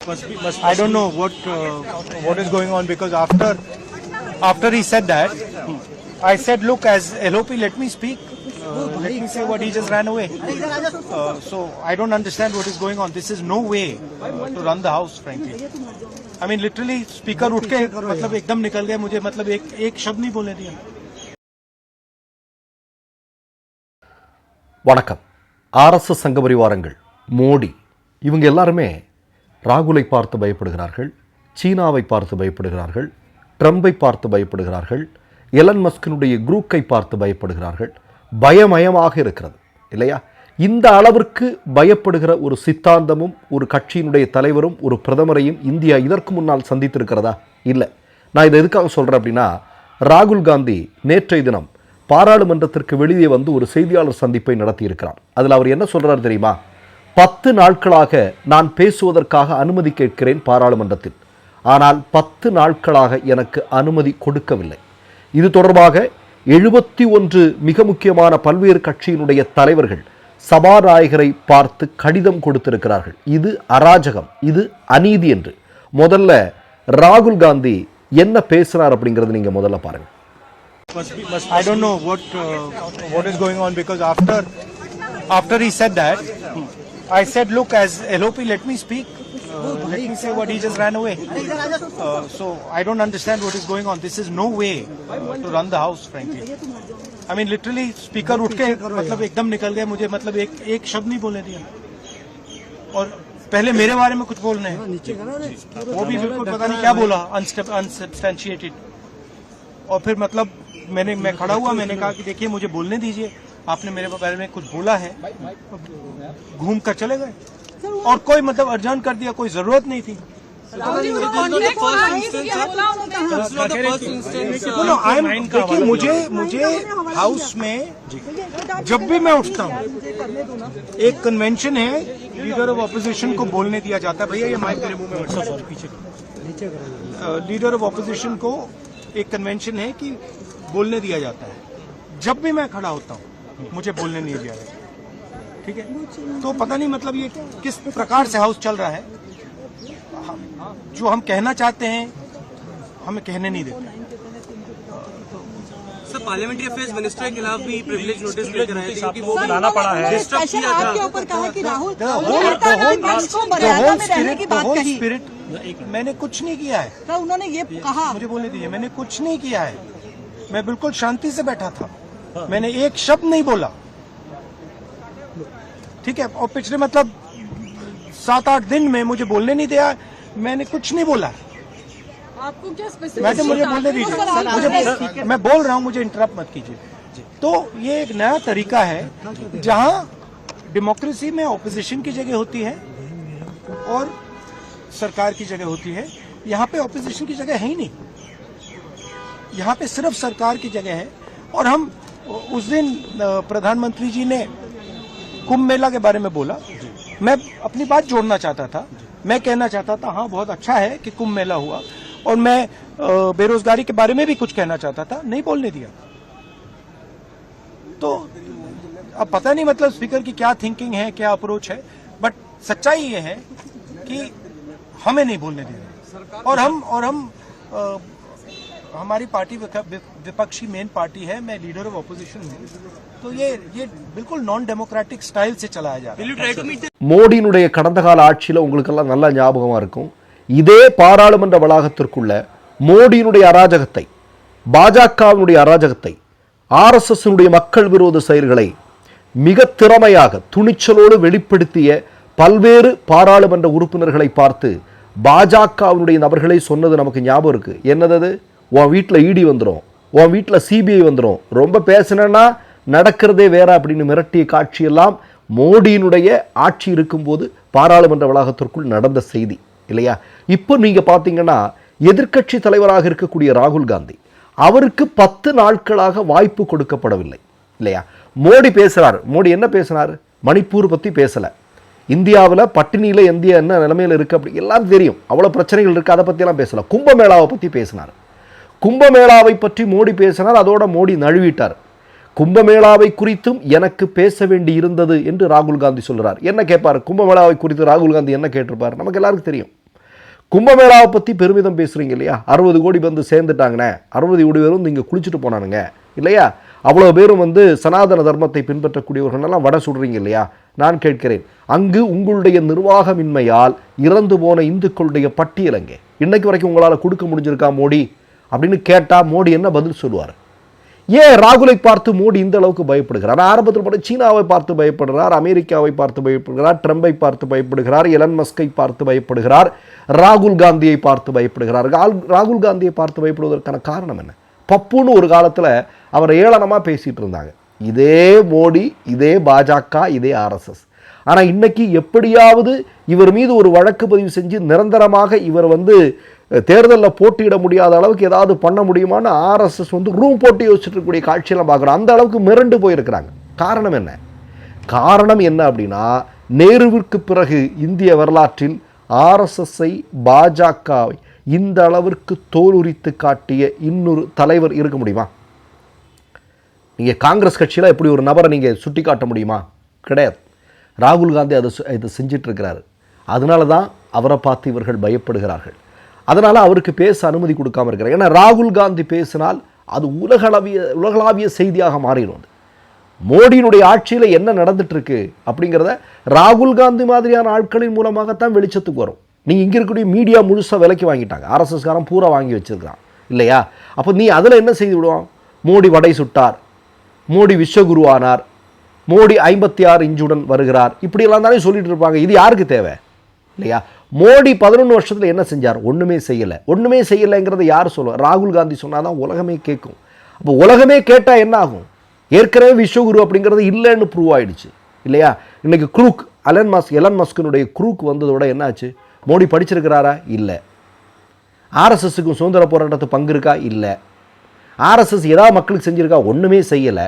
I don't know what is going on, because after he said that, I said, look, as LOP, let me speak. Let me say what he just ran away. So I don't understand what is going on. This is no way to run the house, frankly. I mean, literally, speaker उठ के मतलब एकदम निकल गया, मुझे मतलब एक शब्द नहीं बोलने दिया. வணக்கம். ஆர்எஸ்எஸ் சங்க பரிவாரங்கள், மோடி இவங்க எல்லாருமே ராகுலை பார்த்து பயப்படுகிறார்கள், சீனாவை பார்த்து பயப்படுகிறார்கள், ட்ரம்பை பார்த்து பயப்படுகிறார்கள், எலன் மஸ்கினுடைய குரூக்கை பார்த்து பயப்படுகிறார்கள். பயமயமாக இருக்கிறது இல்லையா? இந்த அளவிற்கு பயப்படுகிற ஒரு சித்தாந்தமும் ஒரு கட்சியினுடைய தலைவரும் ஒரு பிரதமரையும் இந்தியா இதற்கு முன்னால் சந்தித்திருக்கிறதா? இல்லை. நான் இதை எதுக்காக சொல்கிறேன் அப்படின்னா, ராகுல் காந்தி நேற்றைய தினம் பாராளுமன்றத்திற்கு வெளியே வந்து ஒரு செய்தியாளர் சந்திப்பை நடத்தியிருக்கிறார். அதில் அவர் என்ன சொல்கிறார் தெரியுமா? 10 நாட்களாக நான் பேசுவதற்காக அனுமதி கேட்கிறேன் பாராளுமன்றத்தில், ஆனால் 10 நாட்களாக எனக்கு அனுமதி கொடுக்கவில்லை. இது தொடர்பாக 71 மிக முக்கியமான பல்வேறு கட்சியினுடைய தலைவர்கள் சபாநாயகரை பார்த்து கடிதம் கொடுத்திருக்கிறார்கள். இது அராஜகம், இது அநீதி என்று. முதல்ல ராகுல் காந்தி என்ன பேசுறார் அப்படிங்கிறது நீங்க முதல்ல பாருங்க. I don't know what is going on, because after he said that, I said, look, as LOP, let me speak. Let me say what he just ran away. So I don't understand what is going on. This is no way to run the house, frankly. I mean, literally, speaker उठ के मतलब एकदम निकल गया, मुझे मतलब एक शब्द नहीं बोलने दिया. और पहले मेरे बारे में कुछ बोलने हैं, वो भी बिल्कुल पता नहीं क्या बोला, अनसब्सटेंशिएटेड. और फिर मतलब मैं खड़ा हुआ, मैंने कहा कि देखिए मुझे बोलने दीजिए, आपने मेरे बारे में कुछ बोला है, घूम कर चले गए. और कोई मतलब अर्जन कर दिया, कोई जरूरत नहीं थी. देखिए मुझे हाउस में जब भी मैं उठता हूँ, एक कन्वेंशन है, लीडर ऑफ ऑपोजिशन को बोलने दिया जाता है. भैया ये माइक मेरे मुंह में पीछे. लीडर ऑफ ऑपोजिशन को एक कन्वेंशन है कि बोलने दिया जाता है. जब भी मैं खड़ा होता हूँ मुझे बोलने नहीं दिया जाता. ठीक है, तो पता नहीं मतलब ये किस प्रकार से हाउस चल रहा है. जो हम कहना चाहते हैं हमें कहने नहीं देते. सर, पार्लियामेंट्री अफेयर्स मिनिस्टर के खिलाफ भी प्रिविलेज नोटिस लेकर आए थे, क्योंकि वो लाना पड़ा है. आपके ऊपर कहा कि राहुल स्पिरिट मैंने कुछ नहीं किया है. उन्होंने ये कहा, मुझे बोलने दीजिए, मैंने कुछ नहीं किया है. मैं बिल्कुल शांति से बैठा था, मैंने एक शब्द नहीं बोला. ठीक है, और पिछले मतलब 7-8 दिन में मुझे बोलने नहीं दिया, मैंने कुछ नहीं बोला. आपको क्या मैडम मुझे बोलने दीजिए, मैं बोल रहा हूँ, मुझे इंटरप्ट मत कीजिए. तो ये एक नया तरीका है जहाँ डेमोक्रेसी में ऑपोजिशन की जगह होती है और सरकार की जगह होती है. यहाँ पे ऑपोजिशन की जगह है ही नहीं, यहाँ पे सिर्फ सरकार की जगह है. और हम उस दिन प्रधानमंत्री जी ने कुंभ मेला के बारे में बोला, मैं अपनी बात जोड़ना चाहता था. मैं कहना चाहता था हाँ बहुत अच्छा है कि कुंभ मेला हुआ, और मैं बेरोजगारी के बारे में भी कुछ कहना चाहता था, नहीं बोलने दिया. तो अब पता नहीं मतलब स्पीकर की क्या थिंकिंग है, क्या अप्रोच है, बट सच्चाई ये है कि हमें नहीं बोलने दिया. और हम हमारी पार्टी विपक्षी मेन पार्टी है, मैं लीडर ऑफ ऑपोजिशन हूँ. तो ये बिल्कुल नॉन डेमोक्रेटिक स्टाइल से चलाया जा रहा है. மோடியினுடைய கடந்த கால ஆட்சியில் உங்களுக்கெல்லாம் நல்லா ஞாபகமாக இருக்கும். இதே பாராளுமன்ற வளாகத்திற்குள்ள மோடியினுடைய அராஜகத்தை, பாஜகவினுடைய அராஜகத்தை, ஆர்எஸ்எஸ்னுடைய மக்கள் விரோத செயல்களை மிக திறமையாக துணிச்சலோடு வெளிப்படுத்திய பல்வேறு பாராளுமன்ற உறுப்பினர்களை பார்த்து பாஜகவினுடைய நபர்களை சொன்னது நமக்கு ஞாபகம் இருக்கு. என்னது? உன் வீட்டில் இடி வந்துடும், உன் வீட்டில் சிபிஐ வந்துடும், ரொம்ப பேசினா நடக்கிறதே வேற அப்படின்னு மிரட்டிய காட்சியெல்லாம் மோடியினுடைய ஆட்சி இருக்கும்போது பாராளுமன்ற வளாகத்திற்குள் நடந்த செய்தி இல்லையா? இப்போ நீங்க பார்த்தீங்கன்னா எதிர்க்கட்சி தலைவராக இருக்கக்கூடிய ராகுல் காந்தி, அவருக்கு 10 நாட்களாக வாய்ப்பு கொடுக்கப்படவில்லை இல்லையா? மோடி பேசுறாரு. மோடி என்ன பேசினார்? மணிப்பூர் பற்றி பேசலை. இந்தியாவில் பட்டினியில் இந்தியா என்ன நிலைமையில் இருக்குது அப்படி எல்லாம் தெரியும், அவ்வளோ பிரச்சனைகள் இருக்குது, அதை பற்றியெல்லாம் பேசலை. கும்பமேளாவை பற்றி பேசினார். கும்பமேளாவை பற்றி மோடி பேசினார், அதோட மோடி நழுவிட்டார். கும்பமேளாவை குறித்தும் எனக்கு பேச வேண்டி இருந்தது என்று ராகுல் காந்தி சொல்கிறார். என்ன கேட்பார்? கும்பமேளாவை குறித்து ராகுல் காந்தி என்ன கேட்டிருப்பார்? நமக்கு எல்லாருக்கும் தெரியும். கும்பமேளாவை பற்றி பெருமிதம் பேசுகிறீங்க இல்லையா? 60 கோடி வந்து சேர்ந்துட்டாங்கண்ணே, 60 கோடி பேரும் வந்து இங்கே குளிச்சுட்டு போனானுங்க இல்லையா? அவ்வளோ பேரும் வந்து சனாதன தர்மத்தை பின்பற்றக்கூடியவர்களெல்லாம் வடை சுடுறீங்க இல்லையா? நான் கேட்கிறேன், அங்கு உங்களுடைய நிர்வாகமின்மையால் இறந்து போன இந்துக்களுடைய பட்டியல் அங்கே இன்னைக்கு வரைக்கும் உங்களால் கொடுக்க முடிஞ்சிருக்கா மோடி அப்படின்னு கேட்டால் மோடி என்ன பதில் சொல்லுவார்? ஏன் ராகுலை பார்த்து மோடி இந்த அளவுக்கு பயப்படுகிறார்? ஆரம்பத்தில் கூட சீனாவை பார்த்து பயப்படுகிறார், அமெரிக்காவை பார்த்து பயப்படுகிறார், ட்ரம்பை பார்த்து பயப்படுகிறார், எலன் மஸ்கை பார்த்து பயப்படுகிறார், ராகுல் காந்தியை பார்த்து பயப்படுகிறார். ராகுல் காந்தியை பார்த்து பயப்படுவதற்கான காரணம் என்ன? பப்புன்னு ஒரு காலத்தில் அவரை ஏளனமாக பேசிகிட்டு இருந்தாங்க. இதே மோடி, இதே பாஜக, இதே ஆர்எஸ்எஸ். ஆனால் இன்னைக்கு எப்படியாவது இவர் மீது ஒரு வழக்கு பதிவு செஞ்சு நிரந்தரமாக இவர் வந்து தேர்தலில் போட்டியிட முடியாத அளவுக்கு ஏதாவது பண்ண முடியுமான்னு ஆர்எஸ்எஸ் வந்து ரூம் போட்டு யோசிச்சுட்டு இருக்கக்கூடிய காட்சியெல்லாம் பார்க்குறோம். அந்த அளவுக்கு மிரண்டு போயிருக்கிறாங்க. காரணம் என்ன? காரணம் என்ன அப்படின்னா, நேருவிற்கு பிறகு இந்திய வரலாற்றில் ஆர்எஸ்எஸ்ஸை, பாஜகவை இந்த அளவிற்கு தோலுரித்து காட்டிய இன்னொரு தலைவர் இருக்க முடியுமா? நீங்கள் காங்கிரஸ் கட்சியில் எப்படி ஒரு நபரை நீங்கள் சுட்டி காட்ட முடியுமா? கிடையாது. ராகுல் காந்தி அதை செஞ்சிட்டு இருக்கிறாரு. அதனால தான் அவரை பார்த்து இவர்கள் பயப்படுகிறார்கள். அதனால் அவருக்கு பேச அனுமதி கொடுக்காமல் இருக்கிறார். ஏன்னா ராகுல் காந்தி பேசினால் அது உலகளாவிய செய்தியாக மாறிடும். மோடியினுடைய ஆட்சியில் என்ன நடந்துட்டு இருக்கு அப்படிங்கிறத ராகுல் காந்தி மாதிரியான ஆட்களின் மூலமாகத்தான் வெளிச்சத்துக்கு வரும். நீங்கள் இங்கே இருக்கக்கூடிய மீடியா முழுசாக விலைக்கு வாங்கிட்டாங்க. ஆர்எஸ்எஸ்காரன் பூரா வாங்கி வச்சிருக்கிறான் இல்லையா? அப்போ நீ அதில் என்ன செய்து விடுவான்? மோடி வடை சுட்டார், மோடி விஸ்வகுரு ஆனார், மோடி 56 இன்ச்சுடன் வருகிறார், இப்படியெல்லாம் தானே சொல்லிட்டு இருப்பாங்க. இது யாருக்கு தேவை இல்லையா? மோடி 11 வருஷத்தில் என்ன செஞ்சார்? ஒன்றுமே செய்யலை. ஒன்றுமே செய்யலைங்கிறத யார் சொல்லுவார்? ராகுல் காந்தி சொன்னால் தான் உலகமே கேட்கும். அப்போ உலகமே கேட்டால் என்ன ஆகும்? ஏற்கனவே விஸ்வகுரு அப்படிங்கிறது இல்லைன்னு ப்ரூவ் ஆயிடுச்சு இல்லையா? இன்னைக்கு குரூக் எலன் மஸ்கினுடைய குரூக் வந்ததோட என்னாச்சு? மோடி படிச்சிருக்கிறாரா? இல்லை. ஆர்எஸ்எஸ்ஸுக்கும் சுதந்திர போராட்டத்து பங்கு இருக்கா? இல்லை. ஆர்எஸ்எஸ் ஏதாவது மக்களுக்கு செஞ்சுருக்கா? ஒன்றுமே செய்யலை.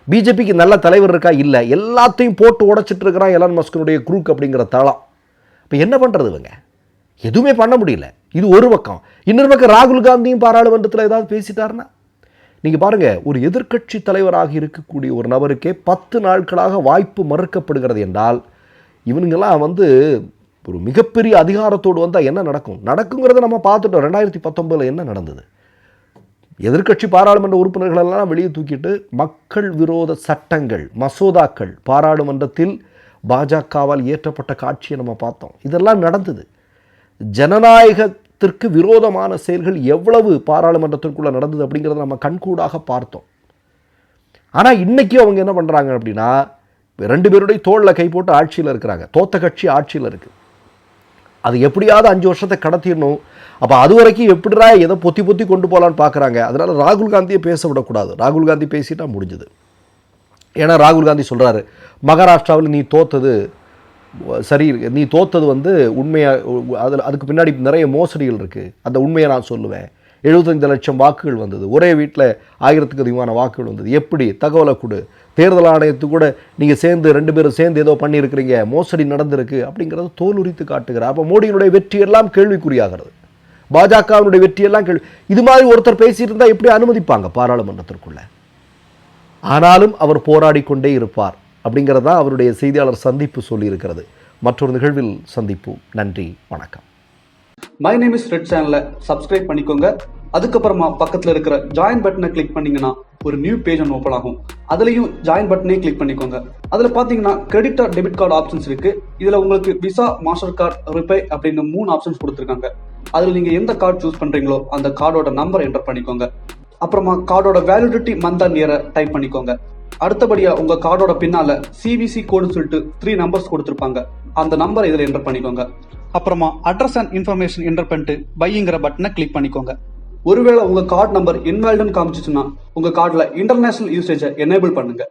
பிஜேபிக்கு நல்ல தலைவர் இருக்கா? இல்லை. எல்லாத்தையும் போட்டு உடைச்சிட்டு இருக்கிறான் எலன் மஸ்கினுடைய குரூக் அப்படிங்கிற தளம். இப்போ என்ன பண்ணுறது? இவங்க எதுவுமே பண்ண முடியல. இது ஒரு பக்கம். இன்னொரு பக்கம் ராகுல் காந்தியும் பாராளுமன்றத்தில் ஏதாவது பேசிட்டாருன்னா நீங்கள் பாருங்கள், ஒரு எதிர்க்கட்சி தலைவராக இருக்கக்கூடிய ஒரு நபருக்கே 10 நாட்களாக வாய்ப்பு மறுக்கப்படுகிறது என்றால் இவனுங்கெல்லாம் வந்து ஒரு மிகப்பெரிய அதிகாரத்தோடு வந்தால் என்ன நடக்குங்கிறத நம்ம பார்த்துட்டோம். 2019 என்ன நடந்தது? எதிர்க்கட்சி பாராளுமன்ற உறுப்பினர்களெல்லாம் வெளியே தூக்கிட்டு மக்கள் விரோத சட்டங்கள், மசோதாக்கள் பாராளுமன்றத்தில் பாஜகவால் இயற்றப்பட்ட காட்சியை நம்ம பார்த்தோம். இதெல்லாம் நடந்தது. ஜனநாயகத்திற்கு விரோதமான செயல்கள் எவ்வளவு பாராளுமன்றத்திற்குள்ளே நடந்தது அப்படிங்கிறத நம்ம கண்கூடாக பார்த்தோம். ஆனால் இன்றைக்கி அவங்க என்ன பண்ணுறாங்க அப்படின்னா, 2 பேருடைய தோளில் கை போட்டு ஆட்சியில் இருக்கிறாங்க. தோத்த கட்சி ஆட்சியில் இருக்குது. அது எப்படியாவது 5 வருஷத்தை கடத்திடணும். அப்போ அது வரைக்கும் எப்படிடா எதை பொத்தி கொண்டு போகலான்னு பார்க்குறாங்க. அதனால் ராகுல் காந்தியை பேச விடக்கூடாது. ராகுல் காந்தி பேசிட்டா முடிஞ்சுது. ஏன்னா ராகுல் காந்தி சொல்கிறாரு, மகாராஷ்டிராவில் நீ தோத்தது சரி, நீ தோத்தது வந்து உண்மையாக அதுக்கு பின்னாடி நிறைய மோசடிகள் இருக்குது, அந்த உண்மையை நான் சொல்லுவேன். 75 லட்சம் வாக்குகள் வந்தது, ஒரே வீட்டில் 1000க்கு அதிகமான வாக்குகள் வந்தது, எப்படி தகவலை கொடு, தேர்தல் ஆணையத்துக்கு கூட நீங்கள் சேர்ந்து 2 பேரும் சேர்ந்து ஏதோ பண்ணியிருக்கிறீங்க, மோசடி நடந்திருக்கு அப்படிங்கிறத தோலுரித்து காட்டுகிறார். அப்போ மோடியினுடைய வெற்றியெல்லாம் கேள்விக்குறியாகிறது, பாஜகவினுடைய வெற்றியெல்லாம் கேள்வி. இது மாதிரி ஒருத்தர் பேசிட்டு இருந்தால் எப்படி அனுமதிப்பாங்க பாராளுமன்றத்திற்குள்ள? ஆனாலும் அவர் போராடி கொண்டே இருப்பார் அப்படிங்கிறது தான் அவருடைய செய்தியாளர் சந்திப்பு சொல்லியிருக்கிறது. மற்றொரு நிகழ்வில் சந்திப்போம். நன்றி, வணக்கம். மை நேம் இஸ் ரெட் சேனலை சப்ஸ்கிரைப் பண்ணிக்கோங்க. அதுக்கப்புறமா பக்கத்தில் இருக்கிற ஜாயின் பட்டனை கிளிக் பண்ணீங்கன்னா ஒரு நியூ பேஜ் ஒன்று ஓப்பன் ஆகும். அதுலேயும் ஜாயின் பட்டனே கிளிக் பண்ணிக்கோங்க. அதில் பார்த்தீங்கன்னா credit R debit card options இருக்கு. இதில் உங்களுக்கு விசா, மாஸ்டர் கார்டு, ரிப்பே அப்படின்னு 3 ஆப்ஷன்ஸ் கொடுத்துருக்காங்க. அதில் நீங்கள் எந்த கார்டு சூஸ் பண்ணுறீங்களோ அந்த கார்டோட நம்பர் என்டர் பண்ணிக்கோங்க. அப்புறமா கார்டோட வேலிடிட்டி மந்த் அண்ட் இயரை டைப் பண்ணிக்கோங்க. அடுத்தபடியா உங்க கார்டோட பின்னால CVC கோடுன்னு சொல்லிட்டு 3 நம்பர்ஸ் கொடுத்துருப்பாங்க. அந்த நம்பர் இதில் என்டர் பண்ணிக்கோங்க. அப்புறமா அட்ரஸ் அண்ட் இன்ஃபர்மேஷன் என்டர் பண்ணிட்டு பைங்கிற பட்டனை கிளிக் பண்ணிக்கோங்க. ஒருவேளை உங்க கார்டு நம்பர் இன்வாலிட்னு காமிச்சிச்சுன்னா உங்க கார்டுல இன்டர்நேஷனல் யூசேஜை எனேபிள் பண்ணுங்க.